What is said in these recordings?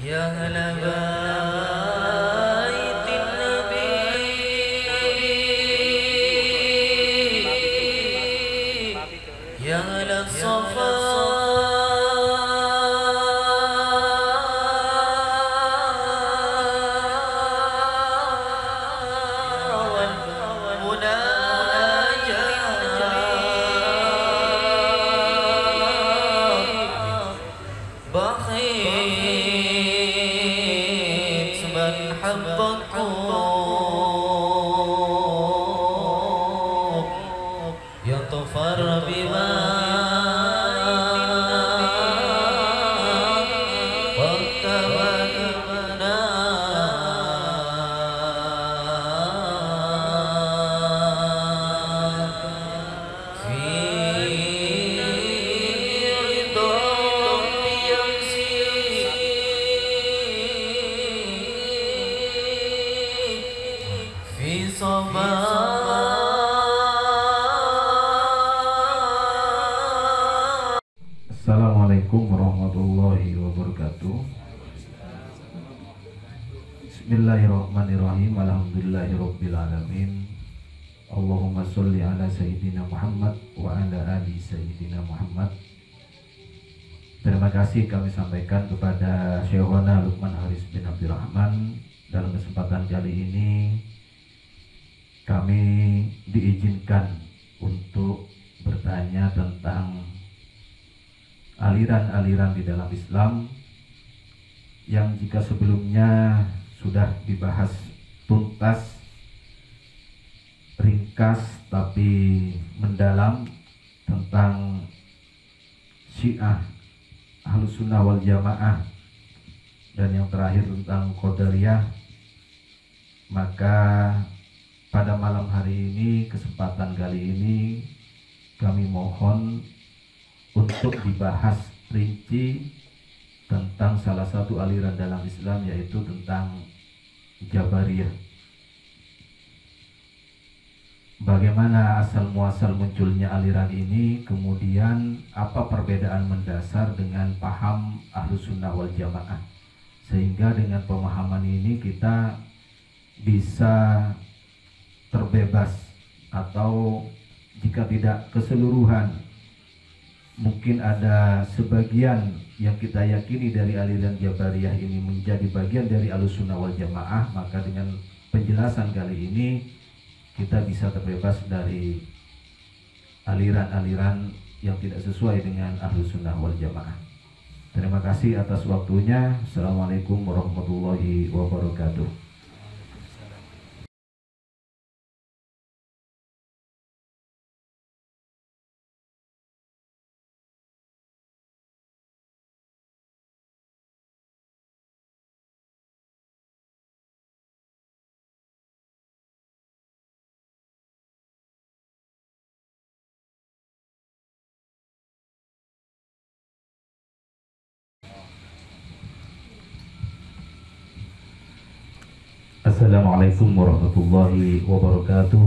يا أهل بيت النبي يا أهل الصفا بخيت من حبكم يطفر بما واتمنى في في صباح. Assalamualaikum warahmatullahi wabarakatuh. Bismillahirrahmanirrahim. Alhamdulillahirabbil alamin. Allahumma sholli ala sayyidina Muhammad wa ala ali sayyidina Muhammad. Terima kasih kami sampaikan kepada Syekhona Luqman Haris bin Abdurrahman. Dalam kesempatan kali ini kami diizinkan untuk bertanya tentang aliran-aliran di dalam Islam yang jika sebelumnya sudah dibahas tuntas, ringkas tapi mendalam tentang Syiah, Ahlus Sunnah wal Jamaah, dan yang terakhir tentang Qadariyah, maka pada malam hari ini, kesempatan kali ini, kami mohon untuk dibahas rinci tentang salah satu aliran dalam Islam, yaitu tentang Jabariyah. Bagaimana asal muasal munculnya aliran ini, kemudian apa perbedaan mendasar dengan paham Ahlus Sunnah wal Jamaah, sehingga dengan pemahaman ini kita bisa terbebas, atau jika tidak keseluruhan, mungkin ada sebagian yang kita yakini dari aliran Jabariyah ini menjadi bagian dari Ahlus Sunnah wal Jamaah, maka dengan penjelasan kali ini kita bisa terbebas dari aliran-aliran yang tidak sesuai dengan Ahlus Sunnah wal Jamaah. Terima kasih atas waktunya. Assalamualaikum warahmatullahi wabarakatuh. Assalamualaikum warahmatullahi wabarakatuh.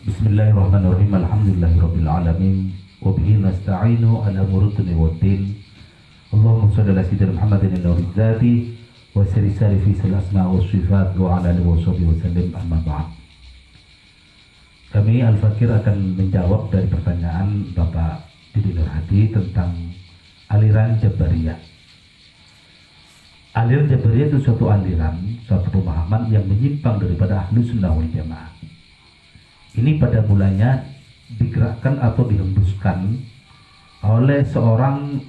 Bismillahirrahmanirrahim. Alhamdulillahirabbil alamin. Wa bihi nasta'inu ala umuri waddin. Allahumma shalli ala sayyidina Muhammadin an-nuril dzati wa sari fi asma wa sifat wa ala alihi wa sahbihi wasallam, amma ba'd. Kami Al-Fakir akan menjawab dari pertanyaan Bapak Didi Nur Hadi tentang aliran Jabariyah. Aliran Jabariyah itu suatu aliran, suatu pemahaman yang menyimpang daripada Ahlus Sunnah wal Jamaah. Ini pada mulanya digerakkan atau dihembuskan oleh seorang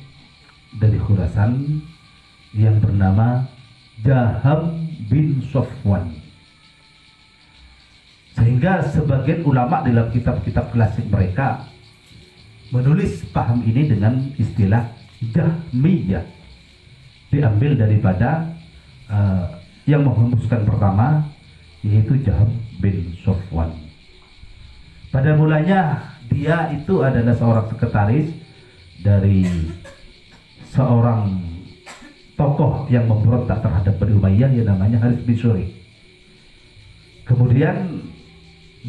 dari Khurasan yang bernama Jaham bin Safwan. Sehingga sebagian ulama dalam kitab-kitab klasik mereka menulis paham ini dengan istilah Jahmiyah, diambil daripada yang menghembuskan pertama, yaitu Jaham bin Safwan. Pada mulanya dia itu adalah seorang sekretaris dari seorang tokoh yang memberontak terhadap Bani Umayyah yang namanya Harits bin Syuri. Kemudian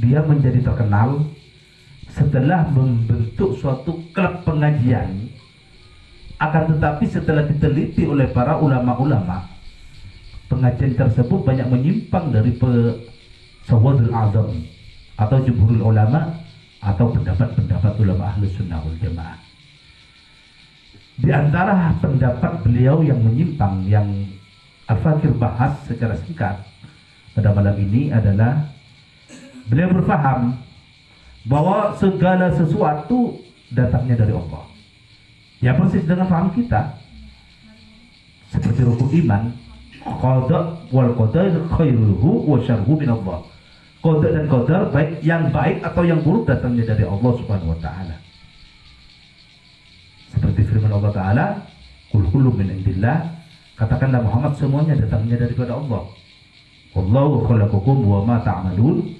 dia menjadi terkenal setelah membentuk suatu klub pengajian Akan tetapi setelah diteliti oleh para ulama-ulama, pengajian tersebut banyak menyimpang dari Sawadul Azam atau jumhurul ulama atau pendapat-pendapat ulama Ahlus Sunnah wal Jamaah. Di antara pendapat beliau yang menyimpang yang Al-Fakir bahas secara singkat pada malam ini adalah beliau berfaham bahwa segala sesuatu datangnya dari Allah. Ya persis dengan faham kita. Seperti rukun iman, qada wal qadar khairuhu wa syarruhu min Allah. Qada dan qadar baik yang baik atau yang buruk datangnya dari Allah Subhanahu wa taala. Seperti firman Allah taala, "Qul kullu min indillah." Katakanlah Muhammad, semuanya datangnya daripada Allah. Wallahu khalaqakum wa ma ta'malun.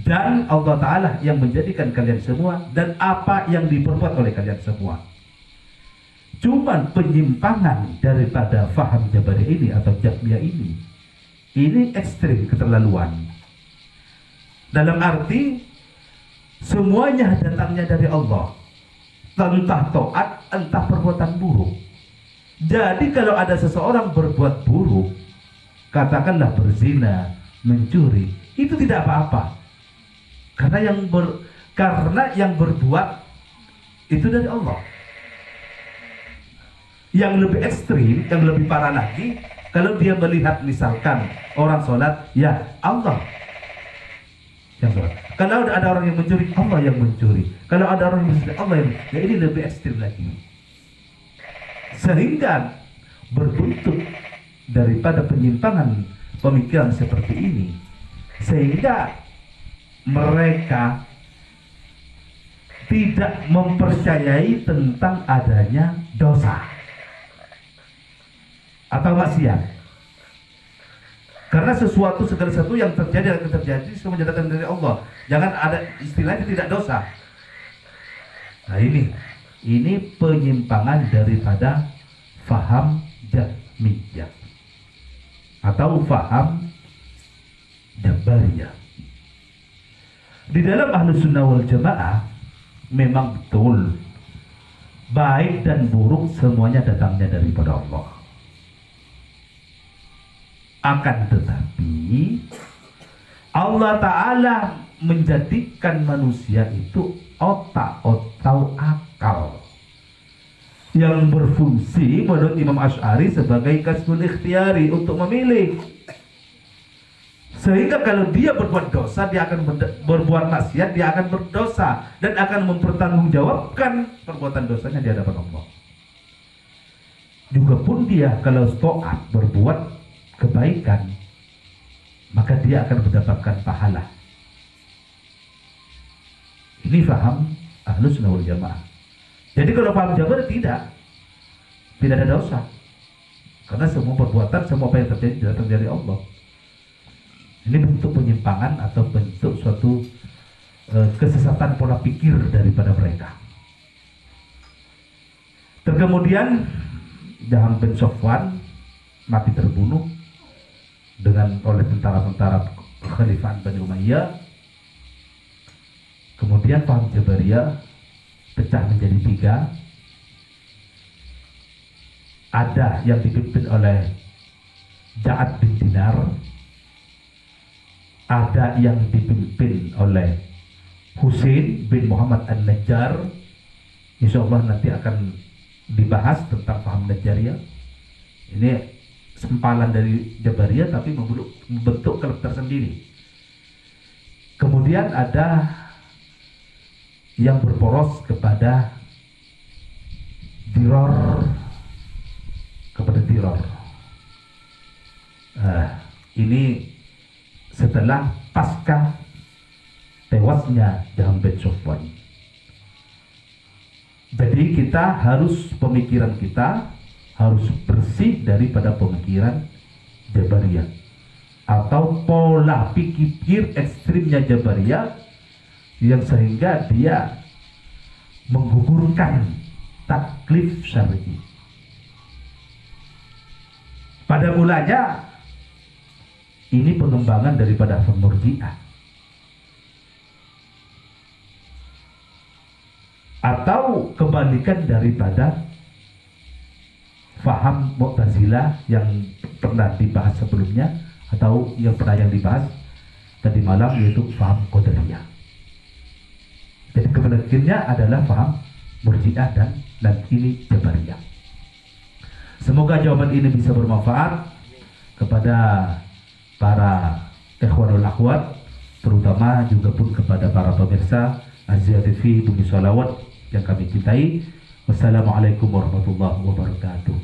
Dan Allah taala yang menjadikan kalian semua dan apa yang diperbuat oleh kalian semua. Cuman penyimpangan daripada faham Jabari ini atau Jahmiyah ini ekstrim, keterlaluan. Dalam arti semuanya datangnya dari Allah, entah taat, entah perbuatan buruk. Jadi kalau ada seseorang berbuat buruk, katakanlah berzina, mencuri, itu tidak apa-apa, karena yang berbuat itu dari Allah. Yang lebih ekstrim, yang lebih parah lagi, kalau dia melihat misalkan orang sholat, ya Allah yang sholat. Kalau ada orang yang mencuri, Allah yang mencuri. Kalau ada orang yang mencuri, Allah yang mencuri. Ya ini lebih ekstrim lagi. Sehingga berbuntut daripada penyimpangan pemikiran seperti ini, sehingga mereka tidak mempercayai tentang adanya dosa atau maksiat. Karena segala sesuatu yang terjadi akan terjadi semua datang dari Allah. Jangan ada istilahnya tidak dosa. Nah ini penyimpangan daripada faham Jahmiyah atau faham Jabariyah. Di dalam Ahlus Sunnah wal Jamaah memang betul baik dan buruk semuanya datangnya daripada Allah. Akan tetapi Allah Ta'ala menjadikan manusia itu otak atau akal yang berfungsi menurut Imam Asy'ari sebagai kasbul ikhtiyari, untuk memilih. Sehingga kalau dia berbuat dosa, dia akan berbuat maksiat, dia akan berdosa dan akan mempertanggungjawabkan perbuatan dosanya di hadapan Allah. Juga pun dia kalau taat berbuat kebaikan, maka dia akan mendapatkan pahala. Ini faham Ahlus Sunnah wal Jamaah. Jadi kalau faham Jabar tidak ada dosa, karena semua perbuatan, semua apa yang terjadi datang dari Allah. Ini bentuk penyimpangan atau bentuk suatu kesesatan pola pikir daripada mereka. Kemudian Jaham bin Safwan mati terbunuh oleh tentara-tentara Khalifah Bani Umayyah. Kemudian paham Jabariyah pecah menjadi 3. Ada yang dipimpin oleh Ja'ad bin Dinar, ada yang dipimpin oleh Husain bin Muhammad An-Najjar. Insyaallah nanti akan dibahas tentang paham Najjariyah. Ini sempalan dari Jabariyah tapi membentuk klub tersendiri. Kemudian ada yang berporos kepada Diror, ini setelah pasca tewasnya Jaham bin Safwan. Jadi pemikiran kita harus bersih daripada pemikiran Jabariyah atau pola pikir ekstrimnya Jabariyah, yang sehingga dia menggugurkan taklif syar'i. Pada mulanya ini pengembangan daripada Murji'ah atau kebalikan daripada faham Mu'tazilah yang pernah dibahas sebelumnya atau yang dibahas tadi malam, yaitu faham Qadariyah. Jadi kebalikannya adalah faham Murji'ah dan ini Jabariyah. Semoga jawaban ini bisa bermanfaat kepada para ikhwanul akhwat, terutama juga pun kepada para pemirsa Azziya TV Bumi Sholawat yang kami cintai. Wassalamualaikum warahmatullahi wabarakatuh.